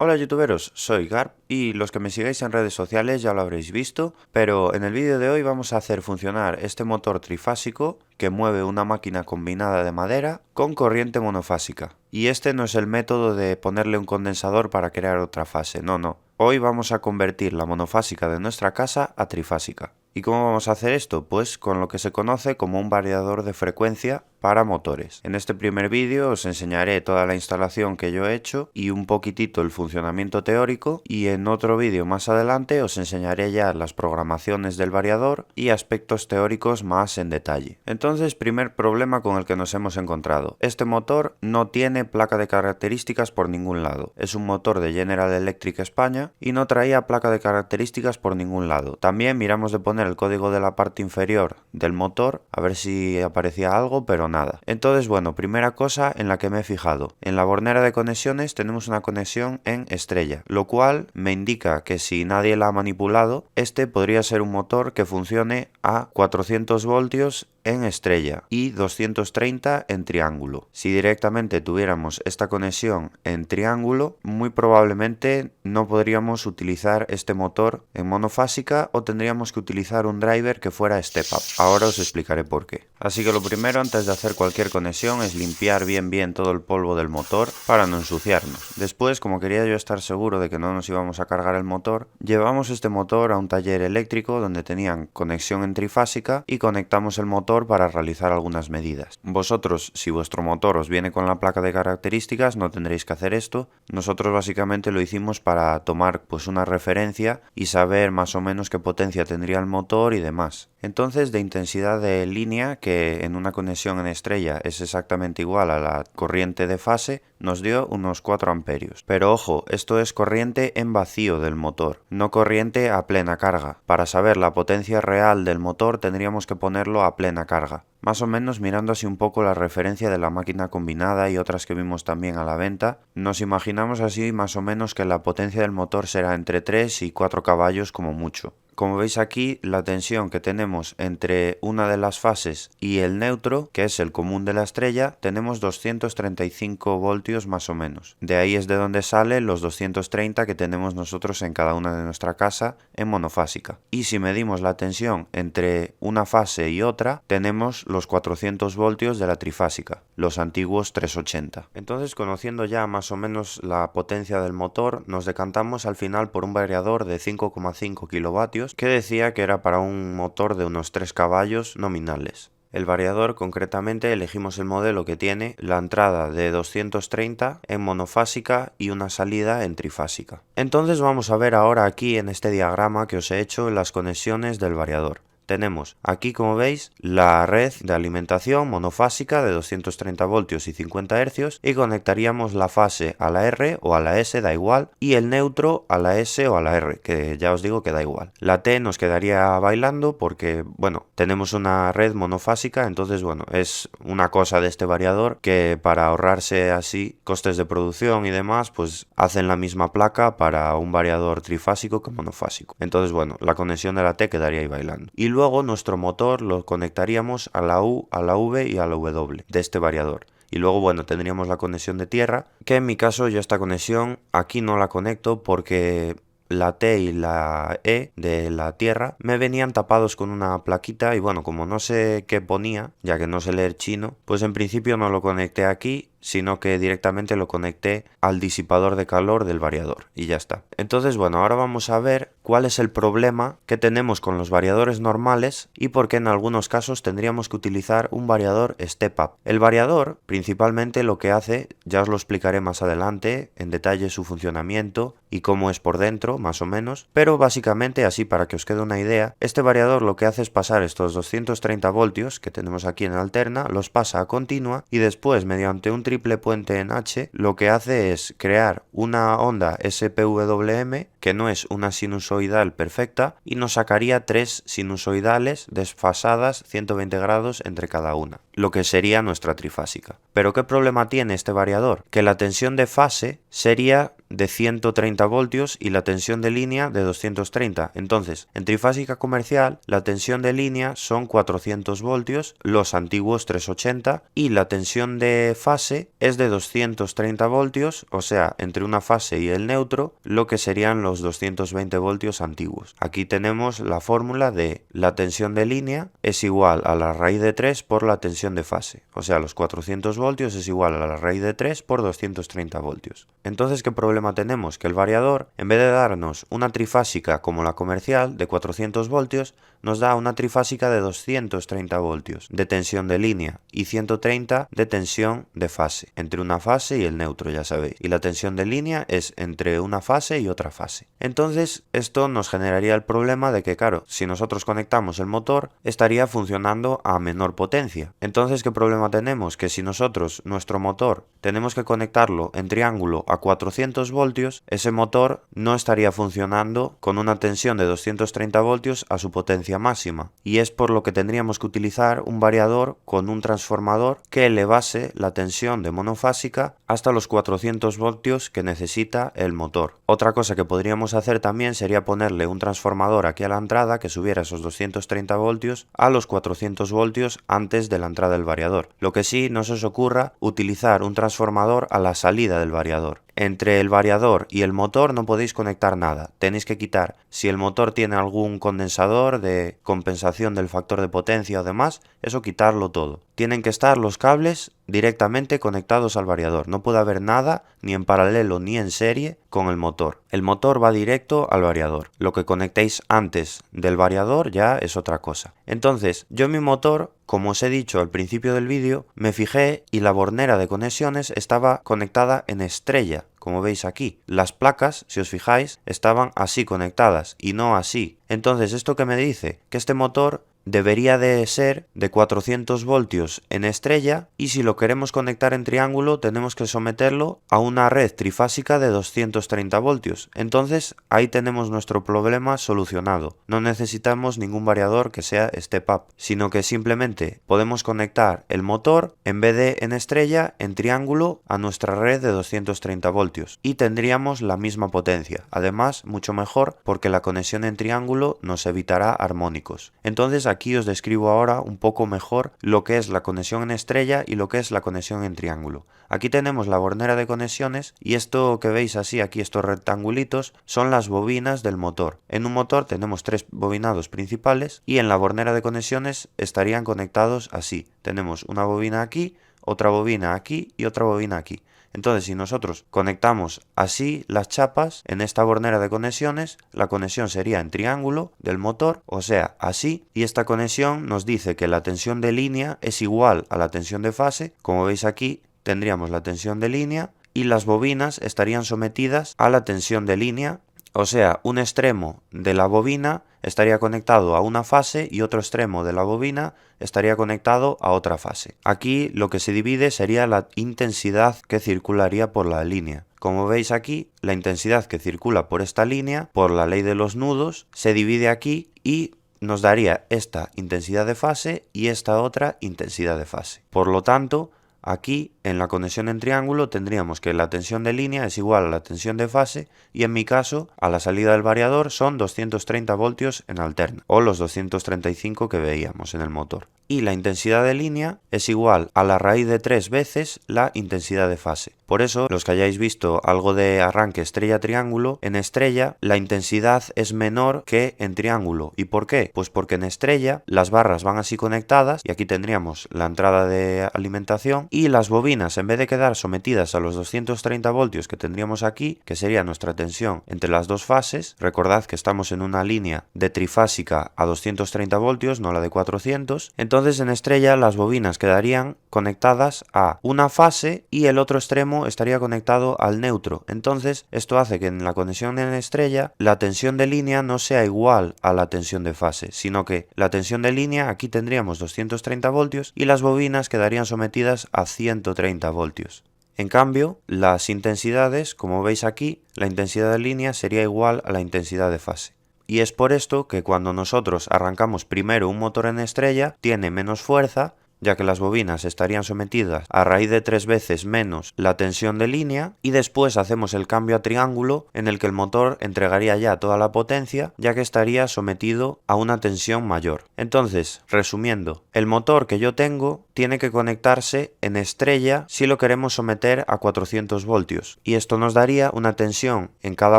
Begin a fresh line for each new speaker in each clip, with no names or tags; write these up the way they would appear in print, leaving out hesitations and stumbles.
Hola youtuberos, soy Garp y los que me sigáis en redes sociales ya lo habréis visto, pero en el vídeo de hoy vamos a hacer funcionar este motor trifásico que mueve una máquina combinada de madera con corriente monofásica. Y este no es el método de ponerle un condensador para crear otra fase, no. Hoy vamos a convertir la monofásica de nuestra casa a trifásica. ¿Y cómo vamos a hacer esto? Pues con lo que se conoce como un variador de frecuencia para motores. En este primer vídeo os enseñaré toda la instalación que yo he hecho y un poquitito el funcionamiento teórico, y en otro vídeo más adelante os enseñaré ya las programaciones del variador y aspectos teóricos más en detalle. Entonces, primer problema con el que nos hemos encontrado. Este motor no tiene placa de características por ningún lado. Es un motor de General Electric España y no traía placa de características por ningún lado. También miramos de poner el código de la parte inferior del motor a ver si aparecía algo, pero nada. Entonces, bueno, primera cosa en la que me he fijado. En la bornera de conexiones tenemos una conexión en estrella, lo cual me indica que si nadie la ha manipulado, este podría ser un motor que funcione a 400 voltios en estrella y 230 en triángulo. Si directamente tuviéramos esta conexión en triángulo, muy probablemente no podríamos utilizar este motor en monofásica o tendríamos que utilizar un driver que fuera step up. Ahora os explicaré por qué. Así que lo primero antes de hacer cualquier conexión es limpiar bien todo el polvo del motor para no ensuciarnos. Después, como quería yo estar seguro de que no nos íbamos a cargar el motor, llevamos este motor a un taller eléctrico donde tenían conexión en trifásica y conectamos el motor para realizar algunas medidas. Vosotros, si vuestro motor os viene con la placa de características, no tendréis que hacer esto. Nosotros básicamente lo hicimos para tomar pues una referencia y saber más o menos qué potencia tendría el motor y demás. Entonces, de intensidad de línea, que en una conexión en estrella es exactamente igual a la corriente de fase, nos dio unos 4 amperios. Pero ojo, esto es corriente en vacío del motor, no corriente a plena carga. Para saber la potencia real del motor tendríamos que ponerlo a plena carga. Más o menos mirando así un poco la referencia de la máquina combinada y otras que vimos también a la venta, nos imaginamos así más o menos que la potencia del motor será entre 3 y 4 caballos como mucho. Como veis aquí, la tensión que tenemos entre una de las fases y el neutro, que es el común de la estrella, tenemos 235 voltios más o menos. De ahí es de donde salen los 230 que tenemos nosotros en cada una de nuestra casa en monofásica. Y si medimos la tensión entre una fase y otra, tenemos los 400 voltios de la trifásica, los antiguos 380. Entonces, conociendo ya más o menos la potencia del motor, nos decantamos al final por un variador de 5,5 kilovatios que decía que era para un motor de unos 3 caballos nominales. El variador, concretamente, elegimos el modelo que tiene la entrada de 230 en monofásica y una salida en trifásica. Entonces vamos a ver ahora aquí en este diagrama que os he hecho las conexiones del variador. Tenemos aquí, como veis, la red de alimentación monofásica de 230 voltios y 50 hercios y conectaríamos la fase a la R o a la S, da igual, y el neutro a la S o a la R, que ya os digo que da igual. La T nos quedaría bailando porque, bueno, tenemos una red monofásica, entonces, bueno, es una cosa de este variador que para ahorrarse así costes de producción y demás, pues hacen la misma placa para un variador trifásico que monofásico. Entonces, bueno, la conexión de la T quedaría ahí bailando. Y luego nuestro motor lo conectaríamos a la U, a la V y a la W de este variador. Y luego, bueno, tendríamos la conexión de tierra, que en mi caso yo esta conexión aquí no la conecto porque la T y la E de la tierra me venían tapados con una plaquita y bueno, como no sé qué ponía, ya que no sé leer chino, pues en principio no lo conecté aquí, sino que directamente lo conecté al disipador de calor del variador y ya está. Entonces, bueno, ahora vamos a ver cuál es el problema que tenemos con los variadores normales y por qué en algunos casos tendríamos que utilizar un variador step up. El variador principalmente lo que hace, ya os lo explicaré más adelante en detalle su funcionamiento y cómo es por dentro, más o menos, pero básicamente así para que os quede una idea, este variador lo que hace es pasar estos 230 voltios que tenemos aquí en alterna, los pasa a continua y después mediante un triple puente en H lo que hace es crear una onda SPWM que no es una sinusoidal perfecta y nos sacaría 3 sinusoidales desfasadas 120 grados entre cada una, lo que sería nuestra trifásica. Pero ¿qué problema tiene este variador? Que la tensión de fase sería de 130 voltios y la tensión de línea de 230. Entonces, en trifásica comercial, la tensión de línea son 400 voltios, los antiguos 380, y la tensión de fase es de 230 voltios, o sea, entre una fase y el neutro, lo que serían los 220 voltios antiguos. Aquí tenemos la fórmula de la tensión de línea es igual a la raíz de 3 por la tensión de fase, o sea, los 400 voltios es igual a la raíz de 3 por 230 voltios. Entonces, ¿qué problema tenemos? Que el variador, en vez de darnos una trifásica como la comercial de 400 voltios, nos da una trifásica de 230 voltios de tensión de línea y 130 de tensión de fase, entre una fase y el neutro, ya sabéis. Y la tensión de línea es entre una fase y otra fase. Entonces, esto nos generaría el problema de que, claro, si nosotros conectamos el motor, estaría funcionando a menor potencia. Entonces, ¿qué problema tenemos? Que si nosotros, nuestro motor, tenemos que conectarlo en triángulo a 400 voltios, ese motor no estaría funcionando con una tensión de 230 voltios a su potencia máxima, y es por lo que tendríamos que utilizar un variador con un transformador que elevase la tensión de monofásica hasta los 400 voltios que necesita el motor. Otra cosa que podríamos hacer también sería ponerle un transformador aquí a la entrada que subiera esos 230 voltios a los 400 voltios antes de la entrada del variador. Lo que sí, no se os ocurra utilizar un transformador a la salida del variador. Entre el variador y el motor no podéis conectar nada, tenéis que quitar, si el motor tiene algún condensador de compensación del factor de potencia o demás, eso quitarlo todo. Tienen que estar los cables directamente conectados al variador, no puede haber nada ni en paralelo ni en serie con el motor. El motor va directo al variador, lo que conectéis antes del variador ya es otra cosa. Entonces, yo en mi motor, como os he dicho al principio del vídeo, me fijé y la bornera de conexiones estaba conectada en estrella, como veis aquí. Las placas, si os fijáis, estaban así conectadas y no así. Entonces, ¿esto qué me dice? Que este motor debería de ser de 400 voltios en estrella y si lo queremos conectar en triángulo tenemos que someterlo a una red trifásica de 230 voltios. Entonces ahí tenemos nuestro problema solucionado. No necesitamos ningún variador que sea step up, sino que simplemente podemos conectar el motor en vez de en estrella, en triángulo a nuestra red de 230 voltios y tendríamos la misma potencia. Además, mucho mejor porque la conexión en triángulo nos evitará armónicos. Entonces aquí os describo ahora un poco mejor lo que es la conexión en estrella y lo que es la conexión en triángulo. Aquí tenemos la bornera de conexiones y esto que veis así aquí, estos rectangulitos, son las bobinas del motor. En un motor tenemos 3 bobinados principales y en la bornera de conexiones estarían conectados así. Tenemos una bobina aquí, otra bobina aquí y otra bobina aquí. Entonces, si nosotros conectamos así las chapas en esta bornera de conexiones, la conexión sería en triángulo del motor, o sea, así, y esta conexión nos dice que la tensión de línea es igual a la tensión de fase. Como veis aquí, tendríamos la tensión de línea y las bobinas estarían sometidas a la tensión de línea, o sea, un extremo de la bobina estaría conectado a una fase y otro extremo de la bobina estaría conectado a otra fase. Aquí lo que se divide sería la intensidad que circularía por la línea. Como veis aquí, la intensidad que circula por esta línea, por la ley de los nudos, se divide aquí y nos daría esta intensidad de fase y esta otra intensidad de fase. Por lo tanto, aquí, en la conexión en triángulo, tendríamos que la tensión de línea es igual a la tensión de fase y en mi caso, a la salida del variador son 230 voltios en alterna, o los 235 que veíamos en el motor. Y la intensidad de línea es igual a la raíz de 3 veces la intensidad de fase. Por eso, los que hayáis visto algo de arranque estrella-triángulo, en estrella la intensidad es menor que en triángulo. ¿Y por qué? Pues porque en estrella las barras van así conectadas y aquí tendríamos la entrada de alimentación y las bobinas, en vez de quedar sometidas a los 230 voltios que tendríamos aquí, que sería nuestra tensión entre las dos fases, recordad que estamos en una línea de trifásica a 230 voltios, no la de 400, entonces en estrella las bobinas quedarían conectadas a una fase y el otro extremo estaría conectado al neutro. Entonces esto hace que en la conexión en estrella la tensión de línea no sea igual a la tensión de fase, sino que la tensión de línea aquí tendríamos 230 voltios y las bobinas quedarían sometidas a 130 voltios. En cambio, las intensidades, como veis aquí, la intensidad de línea sería igual a la intensidad de fase. Y es por esto que cuando nosotros arrancamos primero un motor en estrella, tiene menos fuerza, ya que las bobinas estarían sometidas a raíz de 3 veces menos la tensión de línea, y después hacemos el cambio a triángulo en el que el motor entregaría ya toda la potencia, ya que estaría sometido a una tensión mayor. Entonces, resumiendo, el motor que yo tengo tiene que conectarse en estrella si lo queremos someter a 400 voltios, y esto nos daría una tensión en cada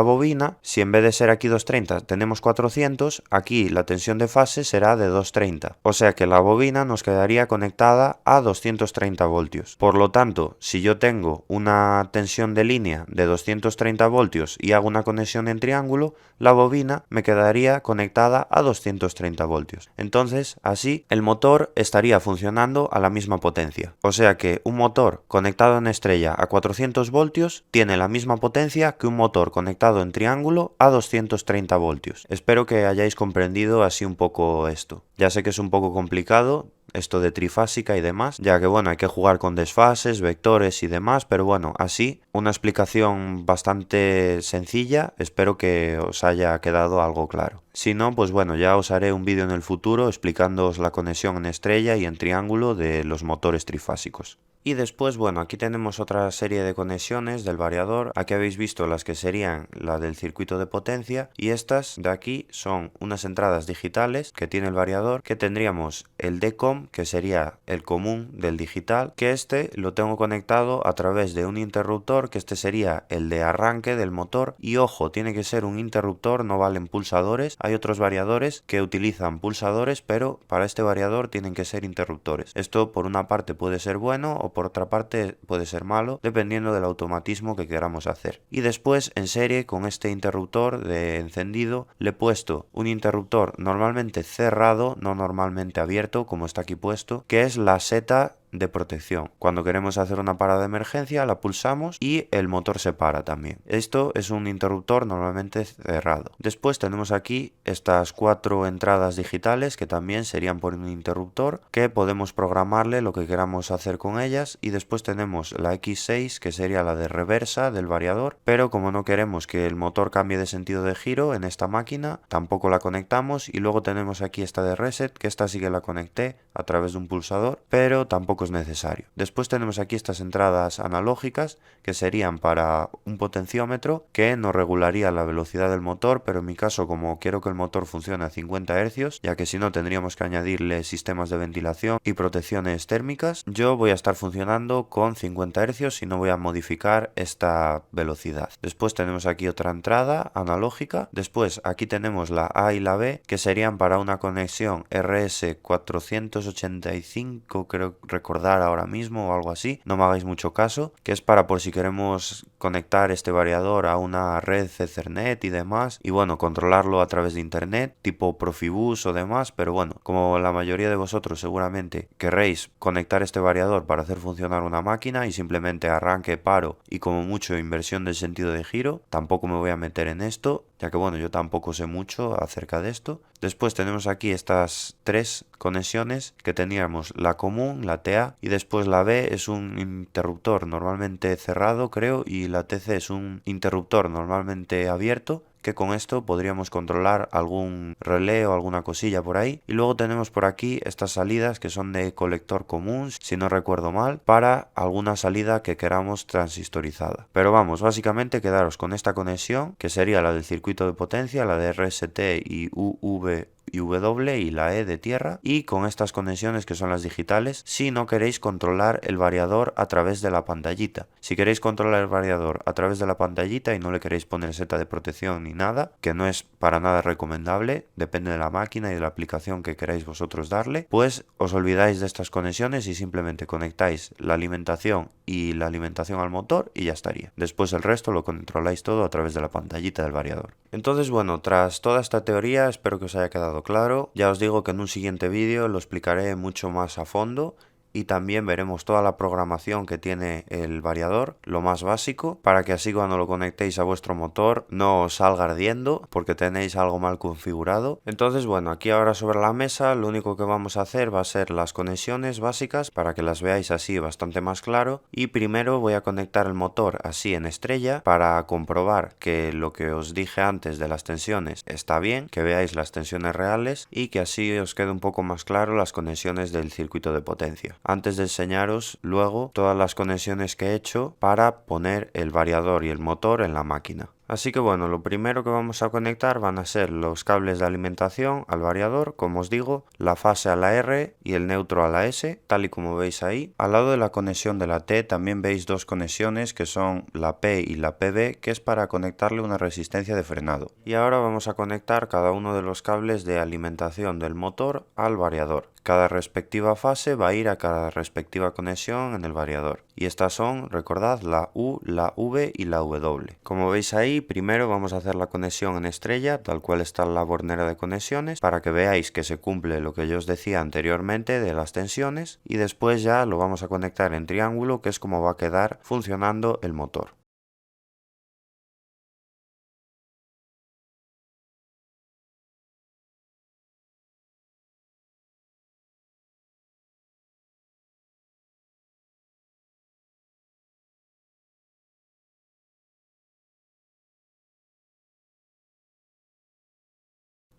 bobina. Si en vez de ser aquí 230 tenemos 400, aquí la tensión de fase será de 230, o sea que la bobina nos quedaría conectada a 230 voltios. Por lo tanto, si yo tengo una tensión de línea de 230 voltios y hago una conexión en triángulo, la bobina me quedaría conectada a 230 voltios. Entonces, así el motor estaría funcionando a la misma potencia. O sea que un motor conectado en estrella a 400 voltios tiene la misma potencia que un motor conectado en triángulo a 230 voltios. Espero que hayáis comprendido así un poco esto. Ya sé que es un poco complicado esto de trifásica y demás, ya que bueno, hay que jugar con desfases, vectores y demás, pero bueno, así una explicación bastante sencilla, espero que os haya quedado algo claro. Si no, pues bueno, ya os haré un vídeo en el futuro explicándoos la conexión en estrella y en triángulo de los motores trifásicos. Y después, bueno, aquí tenemos otra serie de conexiones del variador. Aquí habéis visto las que serían la del circuito de potencia, y estas de aquí son unas entradas digitales que tiene el variador, que tendríamos el DCOM, que sería el común del digital, que este lo tengo conectado a través de un interruptor, que este sería el de arranque del motor, y ojo, tiene que ser un interruptor, no valen pulsadores. Hay otros variadores que utilizan pulsadores, pero para este variador tienen que ser interruptores. Esto por una parte puede ser bueno o por otra parte puede ser malo, dependiendo del automatismo que queramos hacer. Y después en serie con este interruptor de encendido le he puesto un interruptor normalmente cerrado, no normalmente abierto como está aquí puesto, que es la seta de protección. Cuando queremos hacer una parada de emergencia la pulsamos y el motor se para también. Esto es un interruptor normalmente cerrado. Después tenemos aquí estas 4 entradas digitales que también serían por un interruptor, que podemos programarle lo que queramos hacer con ellas. Y después tenemos la X6, que sería la de reversa del variador, pero como no queremos que el motor cambie de sentido de giro en esta máquina, tampoco la conectamos. Y luego tenemos aquí esta de reset, que esta sí que la conecté a través de un pulsador, pero tampoco es necesario. Después tenemos aquí estas entradas analógicas, que serían para un potenciómetro que nos regularía la velocidad del motor, pero en mi caso, como quiero que el motor funcione a 50 Hz, ya que si no tendríamos que añadirle sistemas de ventilación y protecciones térmicas, yo voy a estar funcionando con 50 Hz y no voy a modificar esta velocidad. Después tenemos aquí otra entrada analógica. Después aquí tenemos la A y la B, que serían para una conexión RS485, creo recordar ahora mismo o algo así, no me hagáis mucho caso, que es para por si queremos conectar este variador a una red Ethernet y demás, y bueno, controlarlo a través de internet, tipo Profibus o demás. Pero bueno, como la mayoría de vosotros seguramente querréis conectar este variador para hacer funcionar una máquina y simplemente arranque, paro y como mucho inversión del sentido de giro, tampoco me voy a meter en esto, ya que bueno, yo tampoco sé mucho acerca de esto. Después tenemos aquí estas 3 conexiones que teníamos, la común, la TA, y después la B es un interruptor normalmente cerrado, creo, y la TC es un interruptor normalmente abierto, que con esto podríamos controlar algún relé o alguna cosilla por ahí. Y luego tenemos por aquí estas salidas que son de colector común, si no recuerdo mal, para alguna salida que queramos transistorizada. Pero vamos, básicamente quedaros con esta conexión, que sería la del circuito de potencia, la de RST y UV y W y la E de tierra, y con estas conexiones que son las digitales si no queréis controlar el variador a través de la pantallita. Si queréis controlar el variador a través de la pantallita y no le queréis poner seta de protección ni nada, que no es para nada recomendable, depende de la máquina y de la aplicación que queráis vosotros darle, pues os olvidáis de estas conexiones y simplemente conectáis la alimentación y la alimentación al motor y ya estaría. Después el resto lo controláis todo a través de la pantallita del variador. Entonces bueno, tras toda esta teoría espero que os haya quedado claro. Ya os digo que en un siguiente vídeo lo explicaré mucho más a fondo y también veremos toda la programación que tiene el variador, lo más básico, para que así cuando lo conectéis a vuestro motor no os salga ardiendo porque tenéis algo mal configurado. Entonces bueno, aquí ahora sobre la mesa lo único que vamos a hacer va a ser las conexiones básicas para que las veáis así bastante más claro, y primero voy a conectar el motor así en estrella para comprobar que lo que os dije antes de las tensiones está bien, que veáis las tensiones reales y que así os quede un poco más claro las conexiones del circuito de potencia, antes de enseñaros luego todas las conexiones que he hecho para poner el variador y el motor en la máquina. Así que bueno, lo primero que vamos a conectar van a ser los cables de alimentación al variador, como os digo, la fase a la R y el neutro a la S, tal y como veis ahí. Al lado de la conexión de la T también veis dos conexiones que son la P y la PB, que es para conectarle una resistencia de frenado. Y ahora vamos a conectar cada uno de los cables de alimentación del motor al variador. Cada respectiva fase va a ir a cada respectiva conexión en el variador. Y estas son, recordad, la U, la V y la W. Como veis ahí, primero vamos a hacer la conexión en estrella, tal cual está la bornera de conexiones, para que veáis que se cumple lo que yo os decía anteriormente de las tensiones, y después ya lo vamos a conectar en triángulo, que es como va a quedar funcionando el motor.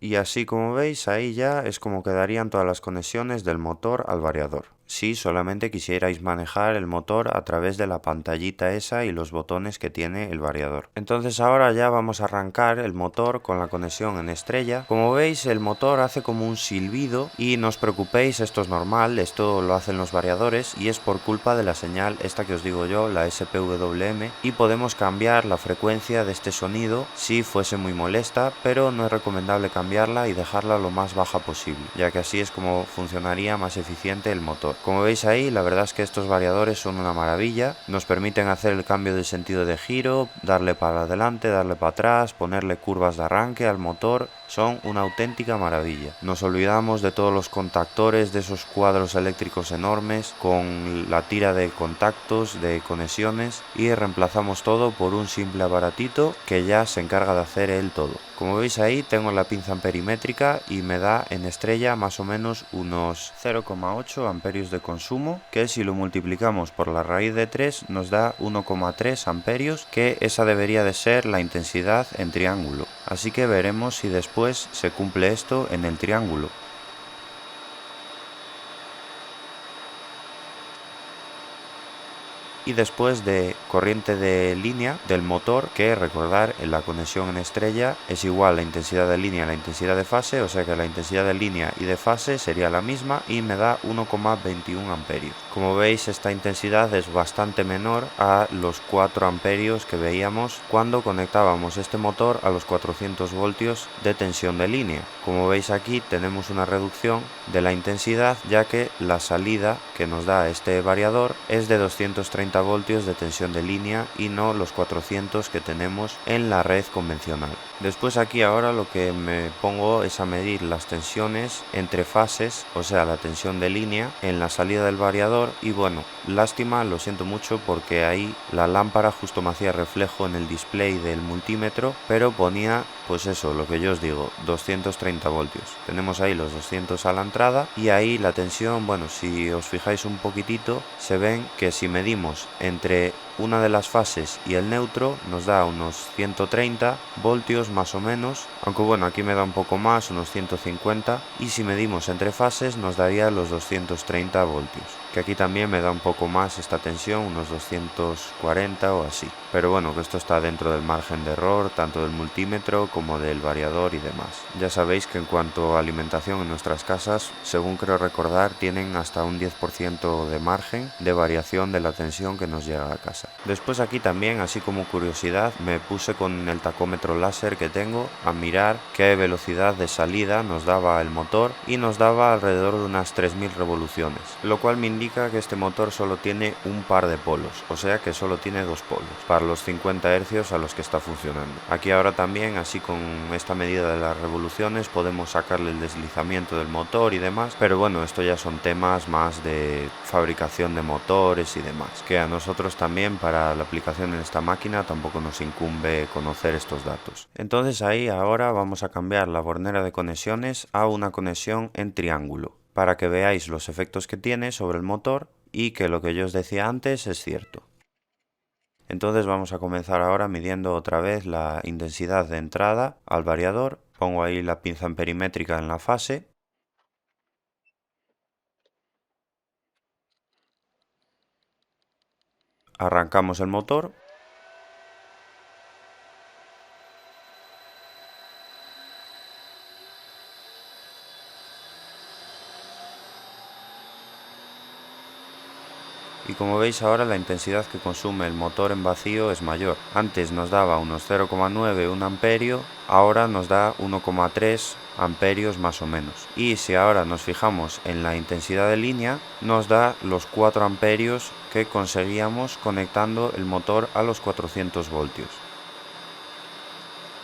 Y así como veis, ahí ya es como quedarían todas las conexiones del motor al variador. Si solamente quisierais manejar el motor a través de la pantallita esa y los botones que tiene el variador. Entonces ahora ya vamos a arrancar el motor con la conexión en estrella. Como veis, el motor hace como un silbido y no os preocupéis, esto es normal, esto lo hacen los variadores y es por culpa de la señal esta que os digo yo, la SPWM, y podemos cambiar la frecuencia de este sonido si fuese muy molesta, pero no es recomendable cambiarla y dejarla lo más baja posible, ya que así es como funcionaría más eficiente el motor. Como veis ahí, la verdad es que estos variadores son una maravilla, nos permiten hacer el cambio de sentido de giro, darle para adelante, darle para atrás, ponerle curvas de arranque al motor, son una auténtica maravilla. Nos olvidamos de todos los contactores, de esos cuadros eléctricos enormes, con la tira de contactos, de conexiones, y reemplazamos todo por un simple aparatito que ya se encarga de hacer él todo. Como veis ahí tengo la pinza amperimétrica y me da en estrella más o menos unos 0,8 amperios de consumo, que si lo multiplicamos por la raíz de 3 nos da 1,3 amperios, que esa debería de ser la intensidad en triángulo. Así que veremos si después se cumple esto en el triángulo. Y después de corriente de línea del motor, que recordar en la conexión en estrella es igual la intensidad de línea a la intensidad de fase, o sea que la intensidad de línea y de fase sería la misma y me da 1,21 amperios. Como veis, esta intensidad es bastante menor a los 4 amperios que veíamos cuando conectábamos este motor a los 400 voltios de tensión de línea. Como veis aquí tenemos una reducción de la intensidad, ya que la salida que nos da este variador es de 230 voltios de tensión de línea y no los 400 que tenemos en la red convencional. Después aquí ahora lo que me pongo es a medir las tensiones entre fases, o sea la tensión de línea en la salida del variador, y bueno, lástima, lo siento mucho porque ahí la lámpara justo me hacía reflejo en el display del multímetro, pero ponía pues eso, lo que yo os digo, 230 voltios. Tenemos ahí los 200 a la entrada y ahí la tensión, bueno, si os fijáis un poquitito, se ven que si medimos entre una de las fases y el neutro nos da unos 130 voltios más o menos, aunque bueno, aquí me da un poco más, unos 150, y si medimos entre fases nos daría los 230 voltios, que aquí también me da un poco más esta tensión, unos 240 o así. Pero bueno, que esto está dentro del margen de error, tanto del multímetro como del variador y demás. Ya sabéis que en cuanto a alimentación en nuestras casas, según creo recordar, tienen hasta un 10% de margen de variación de la tensión que nos llega a casa. precisa. Después aquí también, así como curiosidad, me puse con el tacómetro láser que tengo a mirar qué velocidad de salida nos daba el motor y nos daba alrededor de unas 3000 revoluciones, lo cual me indica que este motor solo tiene un par de polos, o sea que solo tiene dos polos para los 50 Hz a los que está funcionando. Aquí ahora también, así con esta medida de las revoluciones, podemos sacarle el deslizamiento del motor y demás, pero bueno, esto ya son temas más de fabricación de motores y demás, que a nosotros también para la aplicación en esta máquina tampoco nos incumbe conocer estos datos. Entonces ahí ahora vamos a cambiar la bornera de conexiones a una conexión en triángulo, para que veáis los efectos que tiene sobre el motor y que lo que yo os decía antes es cierto. Entonces vamos a comenzar ahora midiendo otra vez la intensidad de entrada al variador. Pongo ahí la pinza amperimétrica en la fase. Arrancamos el motor. Y como veis ahora la intensidad que consume el motor en vacío es mayor. Antes nos daba unos 0,9, 1 amperio, ahora nos da 1,3 amperios más o menos. Y si ahora nos fijamos en la intensidad de línea, nos da los 4 amperios que conseguíamos conectando el motor a los 400 voltios.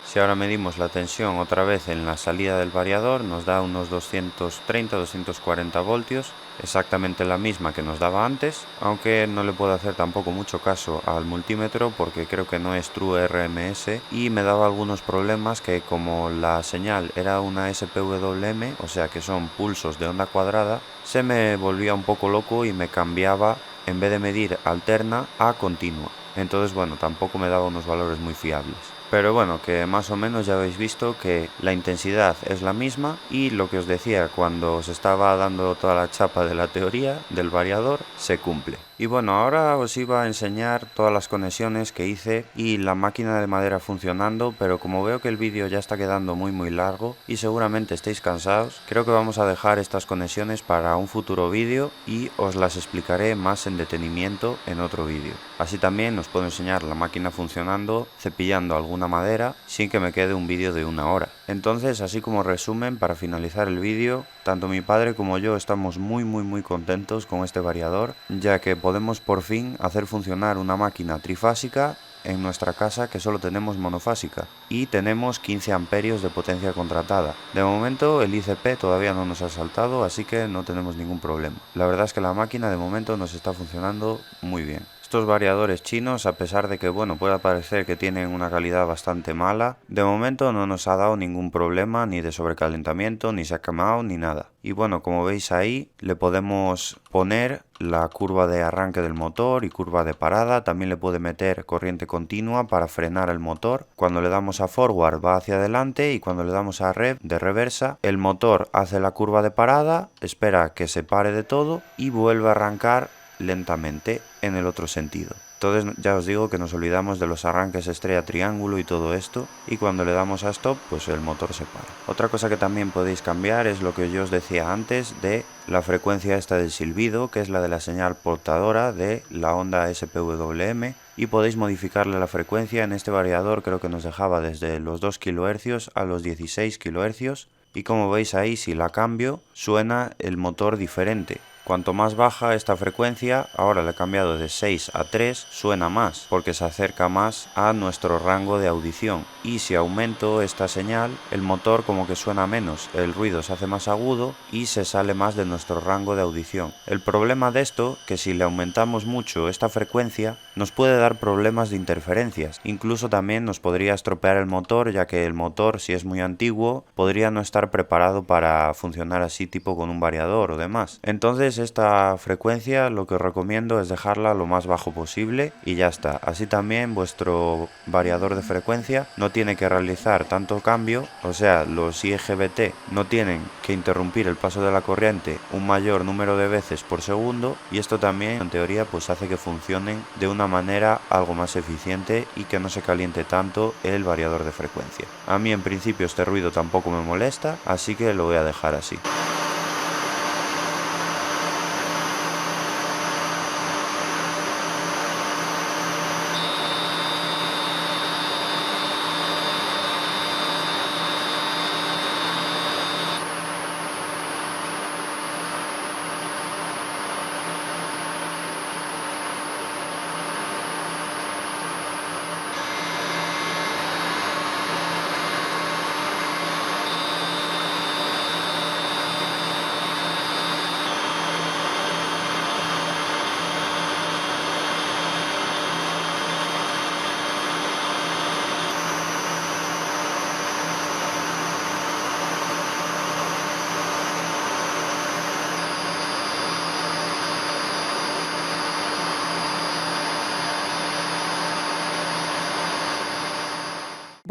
Si ahora medimos la tensión otra vez en la salida del variador, nos da unos 230-240 voltios, exactamente la misma que nos daba antes, aunque no le puedo hacer tampoco mucho caso al multímetro porque creo que no es True RMS y me daba algunos problemas que como la señal era una SPWM, o sea que son pulsos de onda cuadrada, se me volvía un poco loco y me cambiaba en vez de medir alterna a continua. Entonces bueno, tampoco me daba unos valores muy fiables. Pero bueno, que más o menos ya habéis visto que la intensidad es la misma y lo que os decía cuando os estaba dando toda la chapa de la teoría del variador se cumple. Y bueno, ahora os iba a enseñar todas las conexiones que hice y la máquina de madera funcionando, pero como veo que el vídeo ya está quedando muy largo y seguramente estéis cansados, creo que vamos a dejar estas conexiones para un futuro vídeo y os las explicaré más en detenimiento en otro vídeo. Así también os puedo enseñar la máquina funcionando, cepillando alguna madera, sin que me quede un vídeo de 1 hora. Entonces, así como resumen, para finalizar el vídeo, tanto mi padre como yo estamos muy contentos con este variador, ya que podemos por fin hacer funcionar una máquina trifásica en nuestra casa que solo tenemos monofásica y tenemos 15 amperios de potencia contratada. De momento el ICP todavía no nos ha saltado, así que no tenemos ningún problema. La verdad es que la máquina de momento nos está funcionando muy bien. Estos variadores chinos, a pesar de que bueno, pueda parecer que tienen una calidad bastante mala, de momento no nos ha dado ningún problema ni de sobrecalentamiento, ni se ha quemado, ni nada. Y bueno, como veis ahí, le podemos poner la curva de arranque del motor y curva de parada. También le puede meter corriente continua para frenar el motor. Cuando le damos a forward va hacia adelante y cuando le damos a rev de reversa, el motor hace la curva de parada, espera que se pare de todo y vuelve a arrancar lentamente en el otro sentido. Entonces ya os digo que nos olvidamos de los arranques estrella triángulo y todo esto, y cuando le damos a stop pues el motor se para. Otra cosa que también podéis cambiar es lo que yo os decía antes de la frecuencia esta del silbido, que es la de la señal portadora de la onda SPWM, y podéis modificarle la frecuencia. En este variador creo que nos dejaba desde los 2 kHz a los 16 kHz, y como veis ahí, si la cambio suena el motor diferente. Cuanto más baja esta frecuencia, ahora le he cambiado de 6 a 3, suena más, porque se acerca más a nuestro rango de audición. Y si aumento esta señal, el motor como que suena menos, el ruido se hace más agudo y se sale más de nuestro rango de audición. El problema de esto, que si le aumentamos mucho esta frecuencia, nos puede dar problemas de interferencias. Incluso también nos podría estropear el motor, ya que el motor, si es muy antiguo, podría no estar preparado para funcionar así tipo con un variador o demás. Entonces esta frecuencia lo que os recomiendo es dejarla lo más bajo posible y ya está. Así también vuestro variador de frecuencia no tiene que realizar tanto cambio, o sea, los IGBT no tienen que interrumpir el paso de la corriente un mayor número de veces por segundo, y esto también en teoría pues hace que funcionen de una manera algo más eficiente y que no se caliente tanto el variador de frecuencia. A mí en principio este ruido tampoco me molesta, así que lo voy a dejar así.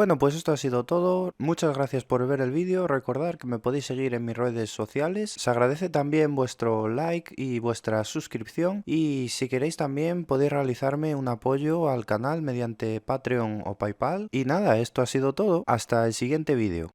Bueno, pues esto ha sido todo. Muchas gracias por ver el vídeo. Recordad que me podéis seguir en mis redes sociales. Se agradece también vuestro like y vuestra suscripción. Y si queréis también podéis realizarme un apoyo al canal mediante Patreon o PayPal. Y nada, esto ha sido todo. Hasta el siguiente vídeo.